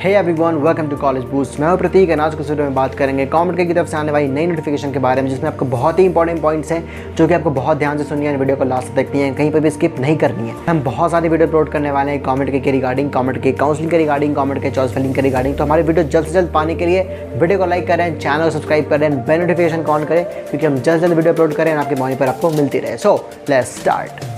Hey everyone, welcome to College Boost. मैं हूं प्रतीक। आज के वीडियो में बात करेंगे कॉमेंट की तरफ से आने वाली नई नोटिफिकेशन के बारे में, जिसमें आपको बहुत ही इंपॉर्टेंट पॉइंट्स हैं जो कि आपको बहुत ध्यान से सुननी है। वीडियो को लास्ट तक देखनी है, कहीं पर भी स्किप नहीं करनी है। हम बहुत सारी वीडियो अपलोड करने वाले हैं कॉमेंट के रिगार्डिंग, कॉमेंट के काउंसलिंग के रिगार्डिंग, कॉमेंट के चॉइस फिलिंग के रिगार्डिंग। तो हमारी वीडियो जल्द से जल्द पाने के लिए वीडियो को लाइक करें, चैनल को सब्सक्राइब करें, बेल नोटिफिकेशन ऑन करें, क्योंकि हम जल्द से जल्द वीडियो अपलोड करें और आपके मोबाइल पर आपको मिलती रहे। So let's start.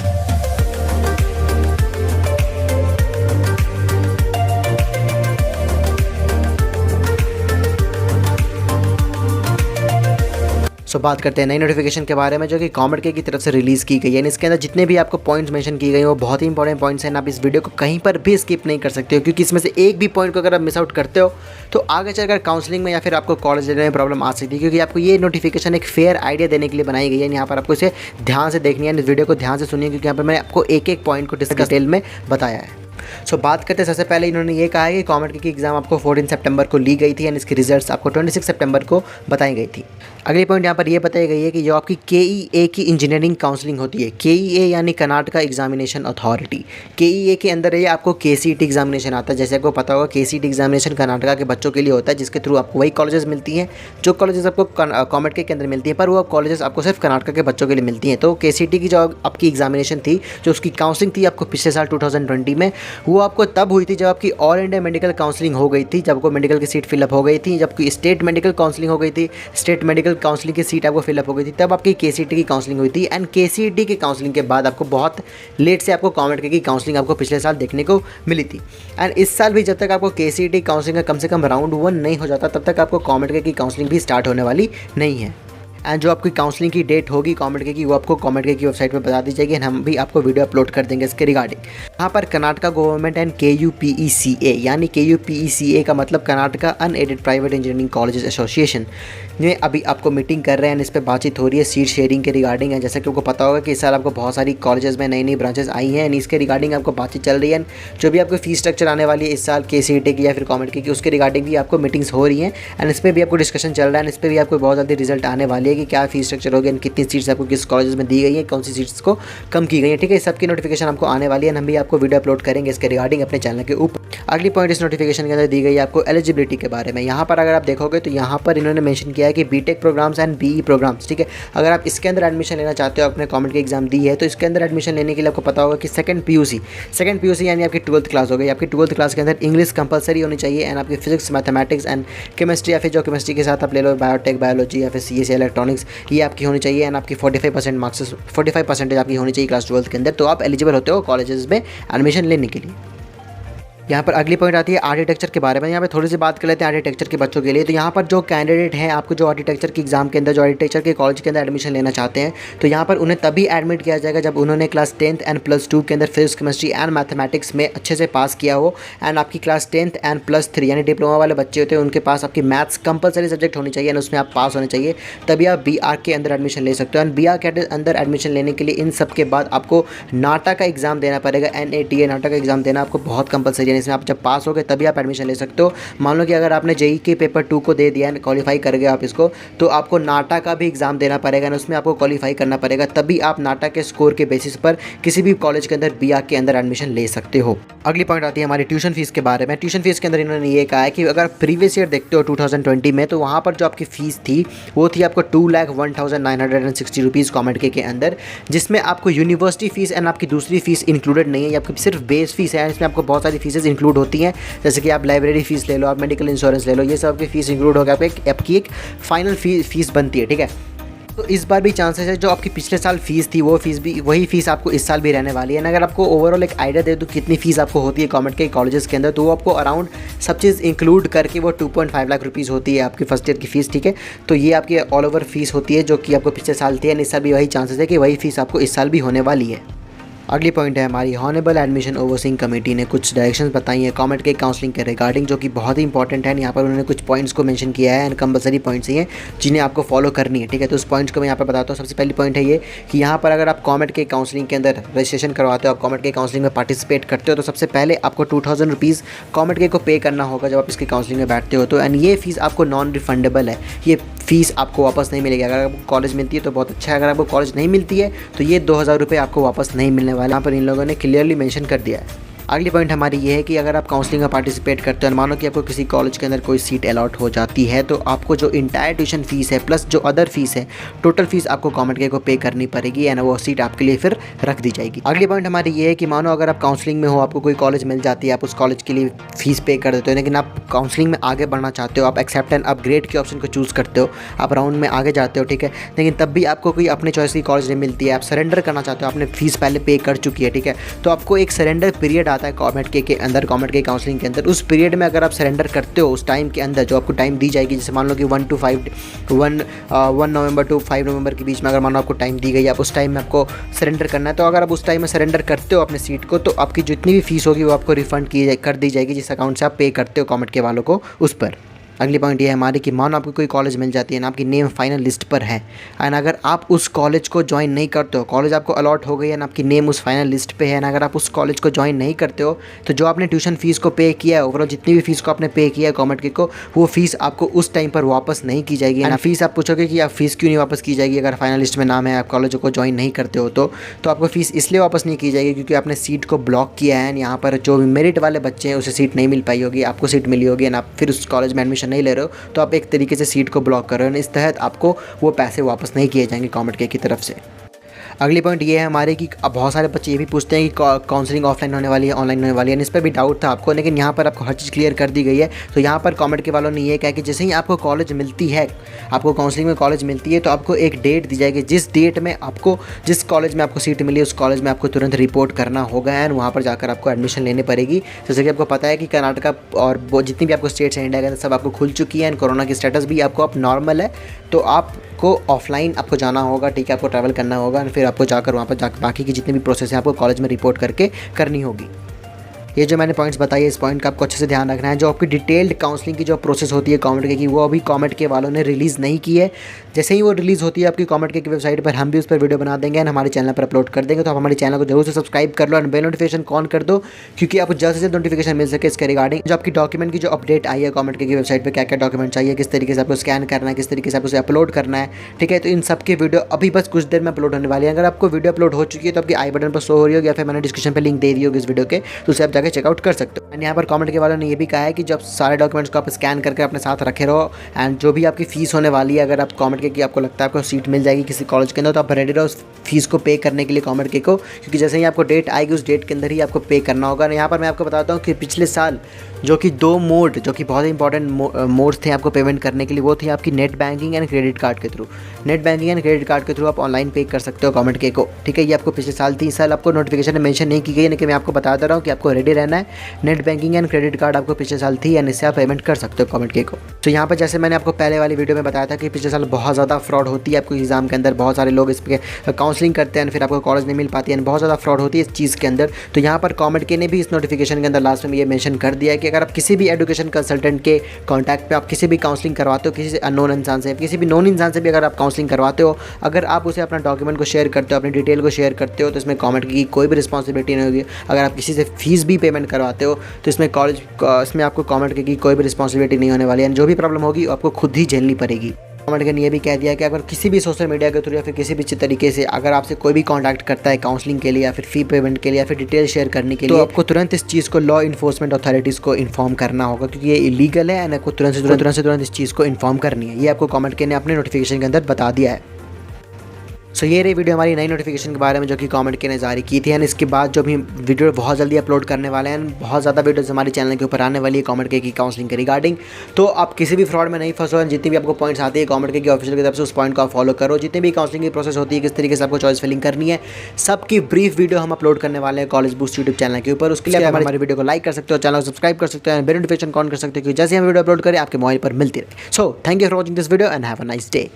बात करते हैं नई नोटिफिकेशन के बारे में जो कि कॉमेंट की तरफ से रिलीज़ की गई है। इसके अंदर जितने भी आपको पॉइंट्स मेंशन किए गए हैं वो बहुत ही इंपॉर्टेंट पॉइंट्स हैं। आप इस वीडियो को कहीं पर भी स्किप नहीं कर सकते हो, क्योंकि इसमें से एक भी पॉइंट को अगर आप मिस आउट करते हो तो आगे चलकर काउंसलिंग में या फिर आपको कॉलेज लेने में प्रॉब्लम आ सकती है, क्योंकि आपको ये नोटिफिकेशन एक फेयर आइडिया देने के लिए बनाई गई है। यहाँ पर आपको इसे ध्यान से देखनी है, इस वीडियो को ध्यान से सुनिए, क्योंकि यहाँ पर मैंने आपको एक एक पॉइंट को डिस्कस डिटेल में बताया है। बात करते हैं, सबसे पहले इन्होंने ये कहा है कि कॉमेंट की एग्जाम आपको 14 सितंबर को ली गई थी एंड इसकी रिजल्ट्स आपको 26 सितंबर को बताई गई थी। अगली पॉइंट यहाँ पर ये बताई गई है कि जो आपकी KEA की इंजीनियरिंग काउंसलिंग होती है, KEA यानी कर्नाटका एग्जामिनेशन अथॉरिटी, KEA के अंदर ये आपको KCET एग्जामिनेशन आता है। जैसे आपको पता होगा KCET एग्जामिनेशन कर्नाटका के बच्चों के लिए होता है, जिसके थ्रू आपको वही कॉलेजेस मिलती हैं जो कॉलेजेस आपको कॉमेंट के अंदर मिलती है, पर वो कॉलेजेस आपको सिर्फ कर्नाटका के बच्चों के लिए मिलती हैं। तो KCET की जो आपकी एग्जामिनेशन थी, जो उसकी काउंसलिंग थी आपको पिछले साल 2020 में, वो आपको तब हुई थी जब आपकी ऑल इंडिया मेडिकल काउंसलिंग हो गई थी, जब आपको मेडिकल की सीट फिलअप हो गई थी, जब कोई स्टेट मेडिकल काउंसलिंग हो गई थी, स्टेट मेडिकल काउंसलिंग की सीट आपको फिलअप हो गई थी, तब आपकी KCET की काउंसलिंग हुई थी। एंड KCET की काउंसलिंग के बाद आपको बहुत लेट से आपको कॉमेंट की काउंसलिंग आपको पिछले साल देखने को मिली थी। एंड इस साल भी जब तक आपको KCET काउंसलिंग का कम से कम राउंड 1 नहीं हो जाता, तब तक आपको कॉमेंट की काउंसलिंग भी स्टार्ट होने वाली नहीं है। एंड जो आपकी काउंसलिंग की डेट होगी कॉमेंट की, वो आपको कॉमेंट की वेबसाइट पर बता दी जाएगी। एंड हम भी आपको वीडियो अपलोड कर देंगे इसके रिगार्डिंग। यहाँ पर कर्नाटका गवर्नमेंट एंड KUPECA, यानी KUPECA का मतलब Karnataka unaided private engineering colleges association, में अभी आपको मीटिंग कर रहे हैं। इस पर बातचीत हो रही है सीट शेयरिंग के रिगार्डिंग है। जैसे कि आपको पता होगा कि इस साल आपको बहुत सारी कॉलेजेस में नई नई ब्रांचेस आई हैं, एंड इसके रिगार्डिंग आपको बातचीत चल रही है। जो भी आपको फीस स्ट्रक्चर आने वाली है इस साल KCET की या फिर कॉमेंट की, उसके रिगार्डिंग भी आपको मीटिंग्स हो रही हैं। एंड इस पर भी आपको डिस्कशन चल रहा है। इस पर भी आपको बहुत जल्दी रिजल्ट आने वाली है कि क्या फीस स्ट्रक्चर हो गया, कितनी सीट्स आपको किस कॉलेज में दी गई है, कौन सी सीट्स को कम की गई है। ठीक है, इस सबकी नोटिफिकेशन आपको आने वाली है। हम भी आपको वीडियो अपलोड करेंगे इसके रिगार्डिंग अपने चैनल के ऊपर। अगली पॉइंट इस नोटिफिकेशन के अंदर दी गई है आपको एलिजिबिलिटी के बारे में। यहाँ पर अगर आप देखोगे तो यहाँ पर इन्होंने मेंशन किया है कि BTech programs and BE programs. ठीक है, अगर आप इसके अंदर एडमिशन लेना चाहते हो, आपने कॉमेंट की एग्जाम दी है, तो इसके अंदर एडमिशन लेने के लिए आपको पता होगा कि सेकंड PUC यानी आपकी 12th क्लास हो गई। आपकी 12th क्लास के अंदर इंग्लिश कंपलसरी होनी चाहिए, एंड आपकी फिजिक्स, मैथमेटिक्स एंड केमिस्ट्री, या फिर जो केमिस्ट्री के साथ आप ले लो बायोटेक, बायोलॉजी या फिर CSE इलेक्ट्रॉनिक्स, ये आपकी होनी चाहिए। एंड आपकी 45% मार्क्स 45% आपकी होनी चाहिए क्लास 12th के अंदर, तो आप एलिजिबल होते हो कॉलेजेस में एडमिशन लेने के लिए। यहाँ पर अगली पॉइंट आती है आर्किटेक्चर के बारे में। यहाँ पे थोड़ी सी बात कर लेते हैं आर्किटेक्चर के बच्चों के लिए। तो यहाँ पर जो कैंडिडेट हैं, आपको जो आर्किटेक्चर की एग्जाम के अंदर, जो आर्किटेक्चर के कॉलेज के अंदर एडमिशन लेना चाहते हैं, तो यहाँ पर उन्हें तभी एडमिट किया जाएगा जब उन्होंने क्लास 10th एंड +2 के अंदर फिजिक्स, केमिस्ट्री एंड मैथमेटिक्स में अच्छे से पास किया हो। एंड आपकी क्लास 10th एंड +3 यानी डिप्लोमा वाले बच्चे होते हैं, उनके पास आपकी मैथ्स कंपलसरी सब्जेक्ट होनी चाहिए, एंड उसमें आप पास होने चाहिए, तभी आप BR के अंदर एडमिशन ले सकते हो। एंड BR के अंदर एडमिशन लेने के लिए इन सब के बाद आपको नाटा का एग्जाम देना पड़ेगा। NATA नाटा का एग्जाम देना आपको बहुत कंपलसरी है। इसमें आप जब पास तभी आप एडमिशन ले सकते हो। मान लो कि अगर आपने JEE के पेपर 2 को दे दिया है, क्वालिफाई कर गए आप इसको, तो आपको नाटा का भी एग्जाम देना पड़ेगा, और उसमें आपको क्वालिफाई करना पड़ेगा, तभी आप नाटा के स्कोर के बेसिस पर किसी भी कॉलेज के अंदर BR के अंदर एडमिशन ले सकते हो। अगली पॉइंट आती है हमारी ट्यूशन फीस के बारे में। ट्यूशन फीस के अंदर इन्होंने ये कहा है कि अगर प्रीवियस ईयर देखते हो 2020 में, तो वहाँ पर जो आपकी फ़ीस थी वो थी आपको 2,01,960 रुपीज़ कॉमेंट के अंदर, जिसमें आपको यूनिवर्सिटी फीस एंड आपकी दूसरी फीस इंक्लूडेड नहीं है। ये आपकी सिर्फ बेस फीस है, इसमें आपको बहुत सारी फीसेज इंक्लूड होती हैं, जैसे कि आप लाइब्रेरी फीस ले लो, आप मेडिकल इंश्योरेंस ले लो, ये सब आपकी फीस इंक्लूड होकर आपकी एक फाइनल फीस बनती है। ठीक है, तो इस बार भी चांसेस है जो आपकी पिछले साल फीस थी वो फीस भी, वही फीस आपको इस साल भी रहने वाली है। अगर आपको ओवरऑल एक आइडिया दे दूँ कितनी फीस आपको होती है गवर्नमेंट के कॉलेजेस के अंदर, तो वो आपको अराउंड सब चीज़ इंक्लूड करके वो 2.5 लाख रुपीज़ होती है आपकी फर्स्ट ईयर की फ़ीस। ठीक है, तो ये आपकी ऑल ओवर फीस होती है जो कि आपको पिछले साल थी, एंड इस साल भी वही चांसेस है कि वही फीस आपको इस साल भी होने वाली है। अगली पॉइंट है हमारी हॉनेबल एडमिशन ओवरसीइंग कमेटी ने कुछ डायरेक्शंस बताई हैं कॉमेंट के काउंसलिंग के रिगार्डिंग, जो कि बहुत ही इंपॉर्टेंट है। यहाँ पर उन्होंने कुछ पॉइंट्स को मेंशन किया है, एंड कंपलसरी पॉइंट्स ही हैं जिन्हें आपको फॉलो करनी है। ठीक है, तो उस पॉइंट्स को मैं यहाँ पर बताता हूँ। सबसे पहली पॉइंट है ये कि यहाँ पर अगर आप कॉमेंट के काउंसलिंग के अंदर रजिस्ट्रेशन करवाते हो, आप कॉमेंट के काउंसलिंग में पार्टिसिपेट करते हो, तो सबसे पहले आपको 2000 रुपीज़ कॉमेंट के को पे करना होगा जब आप इसकी काउंसलिंग में बैठते हो। तो एंड ये फ़ीस आपको नॉन रिफंडेबल है, ये फ़ीस आपको वापस नहीं मिलेगी। अगर आपको कॉलेज मिलती है तो बहुत अच्छा है, अगर आपको कॉलेज नहीं मिलती है तो ये 2000 रुपये आपको वापस नहीं मिलने वाले। यहाँ पर इन लोगों ने क्लियरली मेंशन कर दिया है। अगली पॉइंट हमारी ये है कि अगर आप काउंसलिंग में पार्टिसिपेट करते हो, मानो कि आपको किसी कॉलेज के अंदर कोई सीट अलॉट हो जाती है, तो आपको जो इंटायर ट्यूशन फीस है प्लस जो अदर फीस है, टोटल फीस आपको कॉमेंट के को पे करनी पड़ेगी एंड वो सीट आपके लिए फिर रख दी जाएगी। अगली पॉइंट हमारी ये है कि मानो अगर आप काउंसलिंग में हो, आपको कोई कॉलेज मिल जाती है, आप उस कॉलेज के लिए फीस पे कर देते हो, लेकिन आप काउंसलिंग में आगे बढ़ना चाहते हो, आप एक्सेप्ट एंड अपग्रेड के ऑप्शन को चूज़ करते हो, आप राउंड में आगे जाते हो, ठीक है, लेकिन तब भी आपको कोई अपने चॉइस की कॉलेज नहीं मिलती है, आप सरेंडर करना चाहते हो, आपने फीस पहले पे कर चुकी है, ठीक है, तो आपको एक सरेंडर पीरियड आता है कॉमेंट के अंदर, कॉमेंट के काउंसलिंग के अंदर। उस पीरियड में अगर आप सरेंडर करते हो, उस टाइम के अंदर जो आपको टाइम दी जाएगी, जैसे मान लो कि 1 नवंबर टू 5 नवंबर के बीच में अगर मानो आपको टाइम दी गई, आप उस टाइम में आपको सरेंडर करना है, तो अगर आप उस टाइम में सरेंडर करते हो अपने सीट को, तो आपकी जितनी भी फीस होगी वो आपको रिफंड कर दी जाएगी जिस अकाउंट से आप पे करते हो कॉमेंट के वालों को उस पर। अगली पॉइंट ये है हमारी कि मानो आपको कोई कॉलेज मिल जाती है ना, आपकी नेम फाइनल लिस्ट पर है एंड अगर आप उस कॉलेज को ज्वाइन नहीं करते हो, कॉलेज आपको अलॉट हो गई है ना, आपकी नेम उस फाइनल लिस्ट पे है ना, अगर आप उस कॉलेज को ज्वाइन नहीं करते हो, तो जो आपने ट्यूशन फीस को पे किया है, ओवरऑल जितनी भी फीस को आपने पे किया है कॉमेंट के को, वो फीस आपको उस टाइम पर वापस नहीं की जाएगी। ना फीस आप पूछोगे कि आप फीस क्यों नहीं वापस की जाएगी, अगर फाइनल लिस्ट में नाम है, आप कॉलेज को ज्वाइन नहीं करते हो तो आपको फीस इसलिए वापस नहीं की जाएगी क्योंकि आपने सीट को ब्लॉक किया है। यहाँ पर जो भी मेरिट वाले बच्चे हैं उसे सीट नहीं मिल पाई होगी, आपको सीट मिली होगी एंड आप फिर उस कॉलेज में एडमिशन नहीं ले रहे हो, तो आप एक तरीके से सीट को ब्लॉक कर रहे हो, इस तहत आपको वो पैसे वापस नहीं किए जाएंगे कॉमेंट के की तरफ से। अगली पॉइंट ये है हमारे कि अब बहुत सारे बच्चे ये भी पूछते हैं कि काउंसलिंग ऑफलाइन होने वाली है ऑनलाइन होने वाली है, इस पर भी डाउट था आपको, लेकिन यहाँ पर आपको हर चीज़ क्लियर कर दी गई है। तो यहाँ पर कमेंट के वालों ने ये कहा कि जैसे ही आपको कॉलेज मिलती है, आपको काउंसलिंग में कॉलेज मिलती है, तो आपको एक डेट दी जाएगी, जिस डेट में आपको जिस कॉलेज में आपको सीट मिली है उस कॉलेज में आपको तुरंत रिपोर्ट करना होगा एंड वहाँ पर जाकर आपको एडमिशन लेनी पड़ेगी। जैसे कि आपको पता है कि कर्नाटका और जितनी भी आपको स्टेट्स हैं इंडिया के अंदर सब आपको खुल चुकी है एंड कोरोना की स्टेटस भी आपको अब नॉर्मल है, तो आपको ऑफलाइन आपको जाना होगा, ठीक है, आपको ट्रैवल करना होगा और फिर आपको जाकर वहाँ पर बाकी की जितनी भी प्रोसेस है आपको कॉलेज में रिपोर्ट करके करनी होगी। ये जो मैंने पॉइंट्स बताए, इस पॉइंट का आपको अच्छे से ध्यान रखना है। जो आपकी डिटेल्ड काउंसलिंग की जो प्रोसेस होती है कॉमेंट के की, वो अभी कॉमेंट के वालों ने रिलीज़ नहीं की है। जैसे ही वो रिलीज़ होती है आपकी कॉमेंट के वेबसाइट पर, हम भी उस पर वीडियो बना देंगे एंड हमारे चैनल पर अपलोड कर देंगे। तो आप हमारे चैनल को जरूर से सब्सक्राइब कर लो एंड बेल नोटिफिकेशन ऑन कर दो, क्योंकि आपको जल्द से जल्द नोटिफिकेशन मिल सके इसके रिगार्डिंग। जो आपकी डॉक्यूमेंट की जो अपडेट आई है कॉमेंट के वेबसाइट पर, क्या क्या डॉक्यूमेंट चाहिए, किस तरीके से आपको स्कैन करना है, किस तरीके से आपको उसे अपलोड करना है, ठीक है, तो इन सब की वीडियो अभी बस कुछ देर में अपलोड होने वाली है। अगर आपको वीडियो अपलोड हो चुकी है तो आपकी आई बटन पर शो हो रही होगी या फिर मैंने डिस्क्रिप्शन पर लिंक दे दी होगी इस वीडियो के, तो उसे आप जाकर चेकआउट कर सकते हो। एंड यहाँ पर कमेंट के वालों ने ये भी कहा है कि जब सारे डॉक्यूमेंट्स को आप स्कैन करके अपने साथ रखे रहो एंड जो भी आपकी फीस होने वाली है, अगर आप कमेंट के कि आपको लगता है आपको सीट मिल जाएगी किसी कॉलेज के अंदर, तो आप रेडी रहो उस फीस को पे करने के लिए कमेंट के को, क्योंकि जैसे ही आपको डेट आएगी उस डेट के अंदर ही आपको पे करना होगा। यहाँ पर मैं आपको बताता हूँ कि पिछले साल जो कि 2 मोड जो कि बहुत ही इंपॉर्टेंट मोड्स थे आपको पेमेंट करने के लिए, वो थी आपकी net banking and credit card के through. Net banking and credit card के थ्रू आप ऑनलाइन पे कर सकते हो कमेंट के को, ठीक है। ये आपको पिछले साल 3 साल आपको नोटिफिकेशन में मेंशन नहीं की गई, लेकिन मैं आपको बता दे रहा हूँ कि आपको रेडी रहना है। Net banking and credit card आपको पिछले साल थी एंड इससे आप पेमेंट कर सकते हो कमेंट के को। तो यहाँ पर जैसे मैंने आपको पहले वाली वीडियो में बताया था कि पिछले साल बहुत ज़्यादा फ्रॉड होती है आपको एग्जाम के अंदर, बहुत सारे लोग इस पर काउंसलिंग करते हैं फिर आपको कॉलेज नहीं मिल पाती है, बहुत ज़्यादा फ्रॉड होती है इस चीज़ के अंदर। तो यहाँ पर कमेंट के ने भी इस नोटिफिकेशन के अंदर लास्ट में ये मेंशन कर दिया है कि अगर आप किसी भी एजुकेशन कंसल्टेंट के कॉन्टैक्ट पे आप किसी भी काउंसलिंग करवाते हो, किसी से अननोन इंसान से, किसी भी नोन इंसान से भी अगर आप काउंसलिंग करवाते हो, अगर आप उसे अपना डॉक्यूमेंट को शेयर करते हो, अपनी डिटेल को शेयर करते हो, तो इसमें कमेंट की कोई भी रिस्पॉन्सिबिलिटी नहीं होगी। अगर आप किसी से फीस भी पेमेंट करवाते हो तो इसमें आपको कमेंट की कोई भी रिस्पॉन्सिबिलिटी नहीं होने वाली है, जो भी प्रॉब्लम होगी आपको खुद ही झेलनी पड़ेगी। कमेंट ने ये भी कह दिया कि अगर किसी भी सोशल मीडिया के थ्रू या फिर किसी भी तरीके से अगर आपसे कोई भी कांटेक्ट करता है काउंसलिंग के लिए या फिर फी पेमेंट के लिए या फिर डिटेल शेयर करने के लिए, तो आपको तुरंत इस चीज़ को लॉ इन्फोर्समेंट अथॉरिटीज़ को इन्फॉर्म करना होगा, क्योंकि ये इलीगल है एंड आपको तुरंत इस चीज़ को इन्फॉर्म करनी है। ये आपको कमेंट ने अपने नोटिफिकेशन के अंदर बता दिया है। सो ये रही वीडियो हमारी नई नोटिफिकेशन के बारे में जो कि कमेंट के ने जारी की थी एंड इसके बाद जो भी वीडियो बहुत जल्दी अपलोड करने वाले हैं, बहुत ज़्यादा वीडियोस हमारे चैनल के ऊपर आने वाली है कमेंट के की काउंसलिंग के रिगार्डिंग। तो आप किसी भी फ्रॉड में नहीं फंसो, जितनी भी आपको पॉइंट्स आती है कमेंट के की ऑफिशियल की तरफ से उस पॉइंट को आप फॉलो करो। जितनी भी काउंसलिंग की प्रोसेस होती है, किस तरीके से आपको चॉइस फिलिंग करनी है, सबकी ब्रीफ वीडियो हम अपलोड करने वाले हैं कॉलेज बूस्ट यूट्यूब चैनल के ऊपर। उसके लिए आप हमारी वीडियो को लाइक कर सकते हो, चैनल को सब्सक्राइब कर सकते हो, बेल नोटिफिकेशन ऑन कर सकते हो, क्योंकि जैसे हम वीडियो अपलोड करें आपके मोबाइल पर मिलती रहे। So thank you for watching this video and have a nice day.